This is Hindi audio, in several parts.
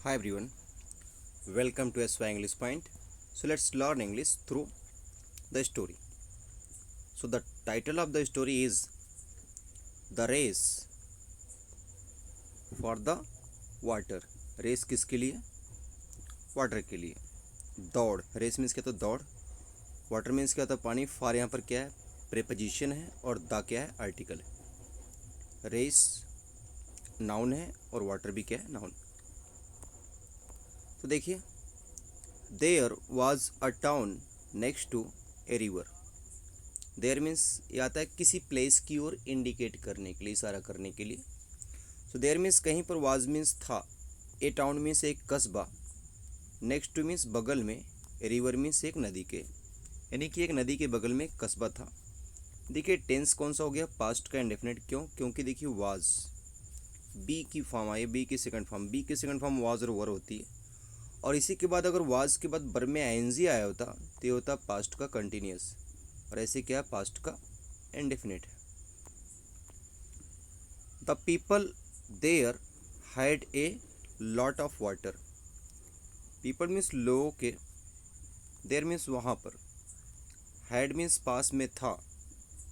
Hi everyone, welcome to SY English Point. So let's learn English through the story. So the title of the story is The Race for the Water. Race किसके लिए? वाटर के लिए. दौड़. रेस मीन्स क्या? तो दौड़. वाटर मीन्स क्या होता है? पानी. फॉर यहाँ पर क्या है? प्रेपोजिशन है और द क्या है? आर्टिकल है. रेस नाउन है और वाटर भी क्या है? नाउन. तो देखिए, there was a town next to a river. There means ये आता है किसी प्लेस की ओर इंडिकेट करने के लिए, इशारा करने के लिए. सो देयर मीन्स कहीं पर. वाज मीन्स था. ए टाउन मीन्स एक कस्बा. नेक्स्ट टू मीन्स बगल में. रिवर मीन्स एक नदी के, यानी कि एक नदी के बगल में एक कस्बा था. देखिए टेंस कौन सा हो गया? पास्ट का इंडेफिनिट. क्यों? क्योंकि देखिए वाज बी की फॉर्म आई, बी की सेकंड फॉर्म. बी की सेकंड फॉर्म वाज और वर होती है. और इसी के बाद अगर वाज के बाद बर में आईएनजी आया होता तो ये होता पास्ट का कंटिन्यूस. और ऐसे क्या? पास्ट का इंडेफिनिट है. The people there had a lot of water. People means लोगों के. देयर मीन्स वहाँ पर. हैड मीन्स पास में था.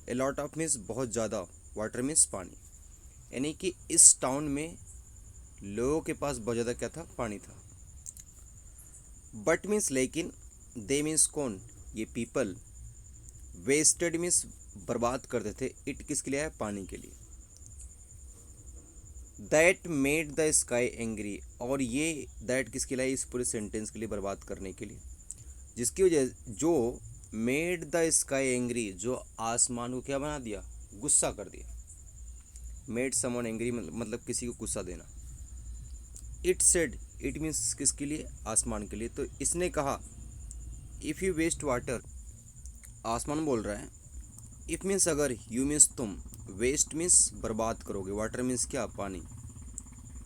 ए लॉट ऑफ मीन्स बहुत ज़्यादा. वाटर मीन्स पानी. यानी कि इस टाउन में लोगों के पास बहुत ज़्यादा क्या था? पानी था. बट मीन्स लेकिन. दे मीन्स कौन? ये पीपल. वेस्टेड मीन्स बर्बाद करते थे. इट किसके लिए है? पानी के लिए. That made the sky angry. और ये दैट किसके लिए? इस पूरे सेंटेंस के लिए, बर्बाद करने के लिए. जिसकी वजह जो मेड द स्काई एंग्री, जो आसमान को क्या बना दिया? गुस्सा कर दिया. मेड समवन एंग्री मतलब किसी को गुस्सा देना. It said. इट मीन्स किसके लिए? आसमान के लिए. तो इसने कहा इफ़ यू वेस्ट वाटर. आसमान बोल रहा है. इफ़ मीन्स अगर, यू मीन्स तुम, वेस्ट मीन्स बर्बाद करोगे, वाटर मीन्स क्या? पानी.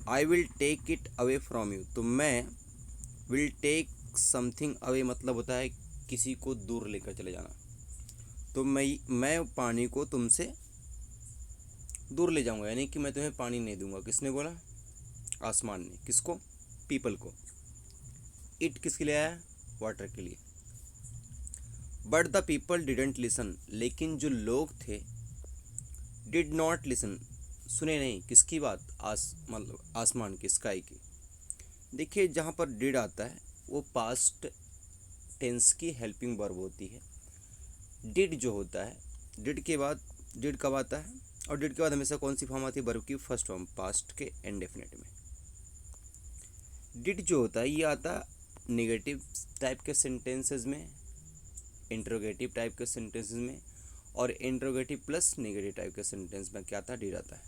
I will take it away from you. तो मैं विल टेक समथिंग अवे मतलब होता है किसी को दूर लेकर चले जाना. तो मैं पानी को तुमसे दूर ले जाऊंगा, यानी कि मैं तुम्हें पानी नहीं दूंगा. किसने बोला? आसमान ने. किसको? पीपल को. इट किसके लिए आया? वाटर के लिए. But the people didn't listen. लेकिन जो लोग थे डिड नॉट लिसन, सुने नहीं. किसकी बात? मतलब आसमान की, स्काई की. देखिए जहाँ पर डिड आता है वो पास्ट टेंस की हेल्पिंग वर्ब होती है. डिड जो होता है, डिड के बाद, डिड कब आता है? और डिड के बाद हमेशा कौन सी फॉर्म आती है? वर्ब की फर्स्ट फॉर्म, पास्ट के इंडेफिनिट में. डिड जो होता है ये आता है नेगेटिव टाइप के सेंटेंसेस में, इंट्रोगेटिव टाइप के सेंटेंसेस में, और इंट्रोगेटिव प्लस नेगेटिव टाइप के सेंटेंस में क्या आता है? डिड आता है.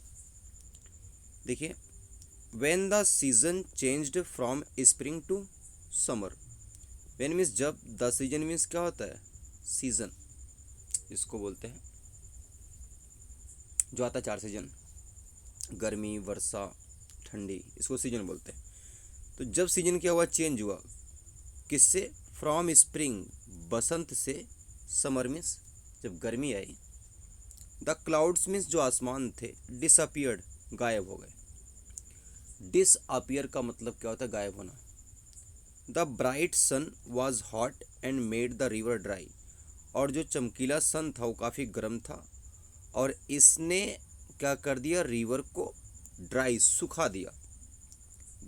देखिए when the season changed from spring to summer. When means जब. द सीजन मीन्स क्या होता है? सीजन. इसको बोलते हैं जो आता है 4 सीजन, गर्मी, वर्षा, ठंडी, इसको सीजन बोलते हैं. तो जब सीजन क्या हुआ? चेंज हुआ. किससे? फ्रॉम स्प्रिंग, बसंत से. समर मीन्स जब गर्मी आई. द क्लाउड्स मीन्स जो आसमान थे. डिसअपियर्ड, गायब हो गए. डिसअपियर का मतलब क्या होता है? गायब होना. The bright sun was hot and made the river dry. और जो चमकीला सन था वो काफ़ी गर्म था और इसने क्या कर दिया? रिवर को ड्राई, सुखा दिया.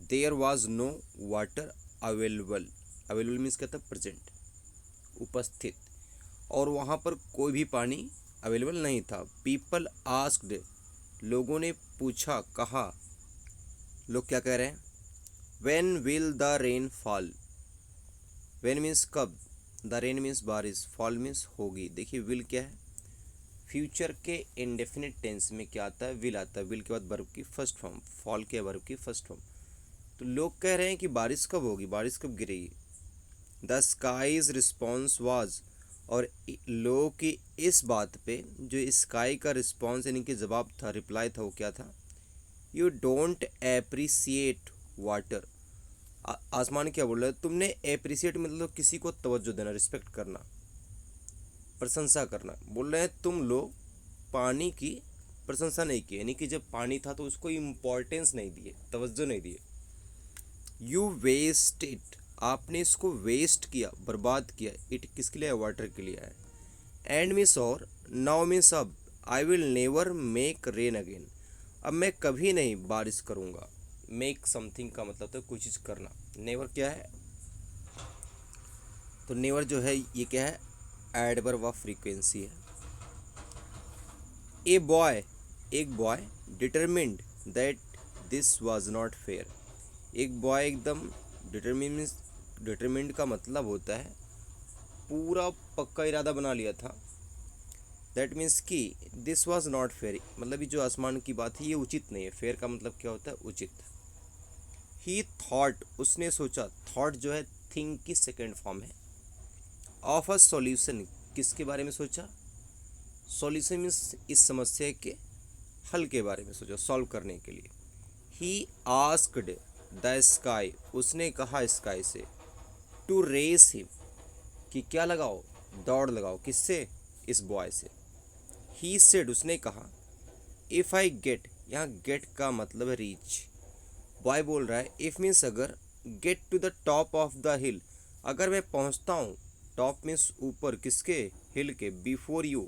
There was no water available. Available means क्या था? प्रेजेंट, उपस्थित. और वहाँ पर कोई भी पानी अवेलेबल नहीं था. People asked. लोगों ने पूछा, कहा. लोग क्या कह रहे हैं? When will the rain fall. When means कब, द रेन मीन्स बारिश, फॉल मीन्स होगी. देखिए विल क्या है? फ्यूचर के इंडेफिनिट टेंस में क्या आता है? विल आता है. विल के बाद वर्ब की फर्स्ट फॉर्म, फॉल के वर्ब की फर्स्ट फॉर्म. तो लोग कह रहे हैं कि बारिश कब होगी, बारिश कब गिरेगी. The sky's response was. और लोगों की इस बात पे जो स्काई का रिस्पॉन्स यानी कि जवाब था, रिप्लाई था, वो क्या था? You don't appreciate water. आसमान क्या बोल रहा है? तुमने एप्रिसिएट मतलब किसी को तवज्जो देना, रिस्पेक्ट करना, प्रशंसा करना. बोल रहे हैं तुम लोग पानी की प्रशंसा नहीं की, यानी कि जब पानी था तो उसको इम्पोर्टेंस नहीं दिए, तवज्जो नहीं दिए. यू वेस्ट इट, आपने इसको वेस्ट किया, बर्बाद किया। इट किसके लिए है? वाटर के लिए है। एंड मीन्स और, नाउ मीन्स अब, I will never make rain again, अब मैं कभी नहीं बारिश करूँगा। मेक समथिंग का मतलब तो कोई चीज़ करना। नेवर क्या है? तो नेवर जो है ये क्या है? एडवर्ब ऑफ फ्रीक्वेंसी है। ए बॉय, एक boy determined that this was not fair, एक बॉय एकदम डिटरमिन्ड का मतलब होता है पूरा पक्का इरादा बना लिया था। दैट मीन्स कि दिस वाज नॉट फेयर, मतलब ये जो आसमान की बात है ये उचित नहीं है। फेयर का मतलब क्या होता है? उचित। ही थॉट, उसने सोचा, थॉट जो है थिंक की सेकेंड फॉर्म है। ऑफ अ सॉल्यूशन, किसके बारे में सोचा? सॉल्यूशन मीन्स इस समस्या के हल के बारे में सोचा, सॉल्व करने के लिए। ही आस्क्ड द स्काई, उसने कहा स्काई से, टू रेस हिम, कि क्या लगाओ? दौड़ लगाओ। किससे? इस बॉय से। ही सेड, उसने कहा, इफ़ आई गेट, यहाँ गेट का मतलब है रीच। बॉय बोल रहा है इफ़ मीन्स अगर, get to the top of the hill, अगर मैं पहुँचता हूँ, टॉप मीन्स ऊपर, किसके? हिल के, बिफोर यू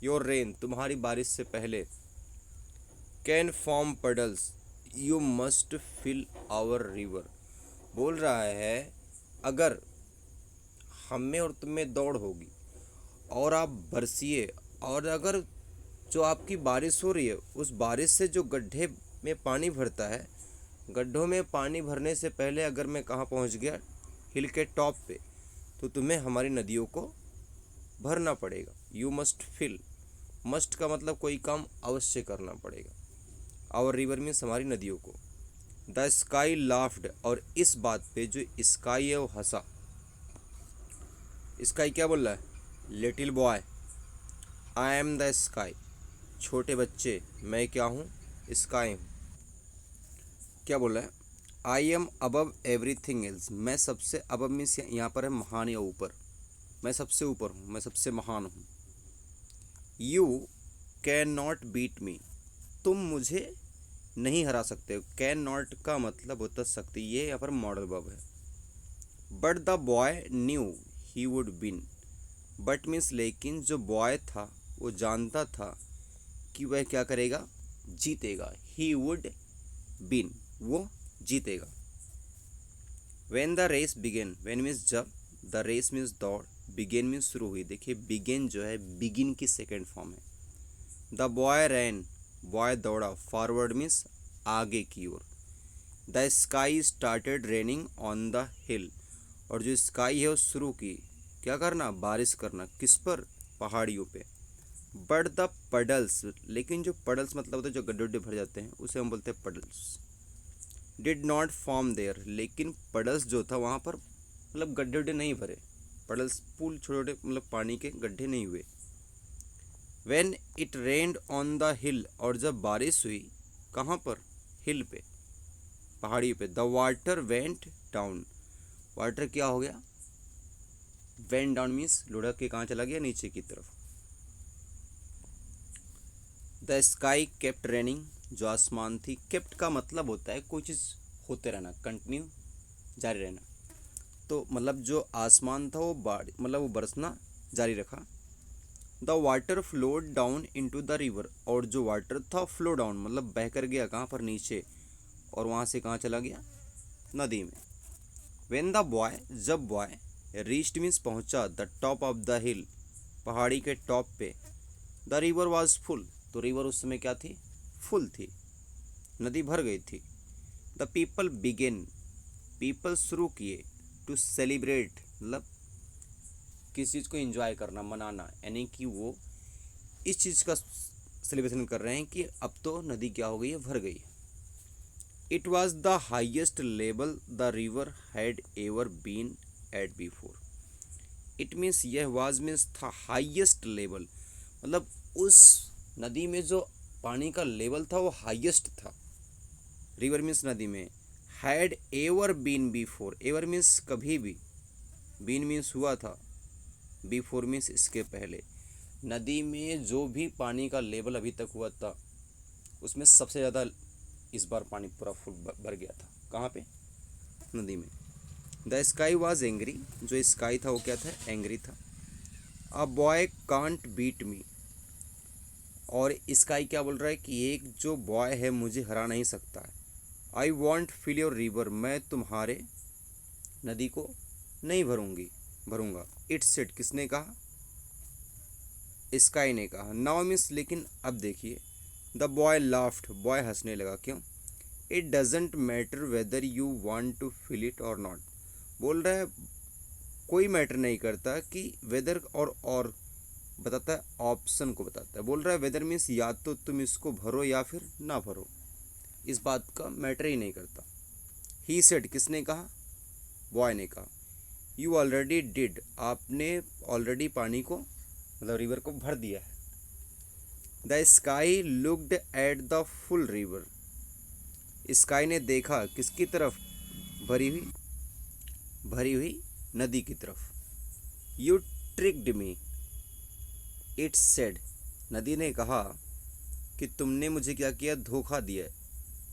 योर रेन, तुम्हारी बारिश से पहले, can form puddles, you must fill our river, बोल रहा है अगर हम में और तुम में दौड़ होगी और आप बरसिए, और अगर जो आपकी बारिश हो रही है उस बारिश से जो गड्ढे में पानी भरता है, गड्ढों में पानी भरने से पहले अगर मैं कहाँ पहुँच गया? हिल के टॉप पे, तो तुम्हें हमारी नदियों को भरना पड़ेगा। यू मस्ट फिल, मस्ट का मतलब कोई काम अवश्य करना पड़ेगा। आवर रिवर मीन्स हमारी नदियों को। द स्काई लाफ्ड, और इस बात पे जो स्काई है वो हंसा। स्काई क्या बोल रहा है? Little boy, I am the sky, छोटे बच्चे मैं क्या हूँ? स्काई हूँ। क्या बोल रहा है? I am above everything else, मैं सबसे, अबव मीन्स यहाँ पर है महान या ऊपर, मैं सबसे ऊपर हूँ, मैं सबसे महान हूँ। You can not beat me, तुम मुझे नहीं हरा सकते हो। कैन नॉट का मतलब होता शक्ति, ये यहाँ पर मॉडल वर्ब है। But the boy new he would win, but means लेकिन, जो बॉय था वो जानता था कि वह क्या करेगा? जीतेगा। ही वुड विन, वो जीतेगा। When the race began, when means जब, द रेस मीन्स दौड़, बिगेन मीन्स शुरू हुई। देखिए बिगेन जो है बिगिन की सेकेंड फॉर्म है। द बॉय रैन, बॉय दौड़ा, फॉरवर्ड मीन्स आगे की ओर। The sky started raining on the hill, और जो स्काई है वो शुरू की क्या करना? बारिश करना। किस पर? पहाड़ियों पे। बट द पडल्स, लेकिन जो पडल्स मतलब होता है जो गड्ढे उड्ढे भर जाते हैं उसे हम बोलते हैं puddles. Did not form there, लेकिन पडल्स जो था वहाँ पर मतलब गड्ढे उड्ढे नहीं भरे। पडल्स पुल, छोटे छोटे मतलब पानी के गड्ढे नहीं हुए। When it rained on the hill, और जब बारिश हुई कहाँ पर? हिल पे, पहाड़ी पे। The water went down, water क्या हो गया? वेंट डाउन मीन्स लुढ़क के कहाँ चला गया? नीचे की तरफ। द स्काई केप्ट रेनिंग, जो आसमान थी, केप्ट का मतलब होता है कोई चीज़ होते रहना, कंटिन्यू, जारी रहना। तो मतलब जो आसमान था वो मतलब वो बरसना जारी रखा। The water flowed down into the river, और जो वाटर था फ्लो डाउन मतलब बह कर गया कहाँ पर? नीचे, और वहाँ से कहाँ चला गया? नदी में। व्हेन द बॉय, जब बॉय रीच्ड मीन्स पहुँचा, द टॉप ऑफ द हिल, पहाड़ी के टॉप पे, द रिवर वॉज फुल, तो रिवर उस समय क्या थी? फुल थी, नदी भर गई थी। द पीपल बिगेन, पीपल शुरू किए, टू सेलिब्रेट मतलब किस चीज़ को एंजॉय करना, मनाना, यानी कि वो इस चीज़ का सेलिब्रेशन कर रहे हैं कि अब तो नदी क्या हो गई है? भर गई है। It was the highest level the river had ever been at before. It means, यह वाज मीन्स था, हाइएस्ट लेवल मतलब उस नदी में जो पानी का लेवल था वो हाईएस्ट था। रिवर मीन्स नदी में। Had ever been before, ever means कभी भी, बीन मीन्स हुआ था, बिफोर मीन्स इसके पहले। नदी में जो भी पानी का लेवल अभी तक हुआ था उसमें सबसे ज़्यादा इस बार पानी पूरा फुल भर गया था। कहाँ पे? नदी में। द स्काई वॉज एंग्री, जो स्काई था वो क्या था, एंग्री था। A boy can't beat me, और स्काई क्या बोल रहा है कि एक जो बॉय है मुझे हरा नहीं सकता है। I won't fill your river, मैं तुम्हारे नदी को नहीं भरूंगा। इट्स सेड, किसने कहा, स्काई ने कहा। नाउ मिस, लेकिन अब देखिए। द बॉय लाफ्ड, बॉय हंसने लगा। क्यों, it doesn't matter whether you want to fill it और नॉट, बोल रहा है कोई मैटर नहीं करता कि वेदर और बताता है, ऑप्शन को बताता है। बोल रहा है वेदर मीन्स या तो तुम इसको भरो या फिर ना भरो, इस बात का मैटर ही नहीं करता। ही सेड, किसने कहा, बॉय ने कहा। यू ऑलरेडी डिड, आपने ऑलरेडी पानी को मतलब रिवर को भर दिया है। The sky looked at the full river, sky ने देखा किसकी तरफ, भरी हुई नदी की तरफ। You tricked me, it's said, नदी ने कहा कि तुमने मुझे क्या किया, धोखा दिया,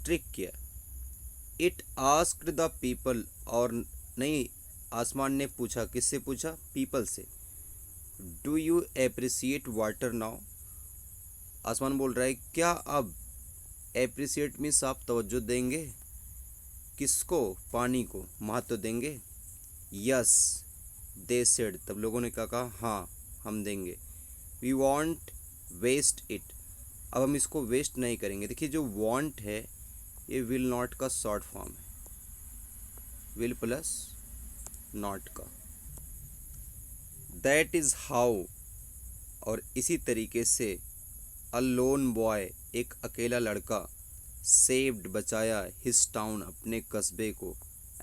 ट्रिक किया। इट आस्क्ड द पीपल, और नहीं, आसमान ने पूछा, किससे पूछा, पीपल से। Do you appreciate water now, आसमान बोल रहा है क्या अब एप्रिसिएट मीन्स आप तवज्जो देंगे, किसको, पानी को महत्व देंगे। यस दे सेड, तब लोगों ने क्या कहा, हाँ हम देंगे। वी वॉन्ट वेस्ट इट, अब हम इसको वेस्ट नहीं करेंगे। देखिए जो वॉन्ट है ये विल नॉट का शॉर्ट फॉर्म है, विल प्लस नॉट का। दैट इज़ हाउ, और इसी तरीके से अ लोन बॉय, एक अकेला लड़का, सेव्ड, बचाया, हिज टाउन, अपने कस्बे को,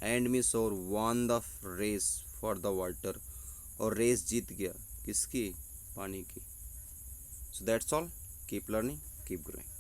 एंड मिस, और won the race for the water, और रेस जीत गया, किसकी, पानी की। So that's all, keep learning, keep growing.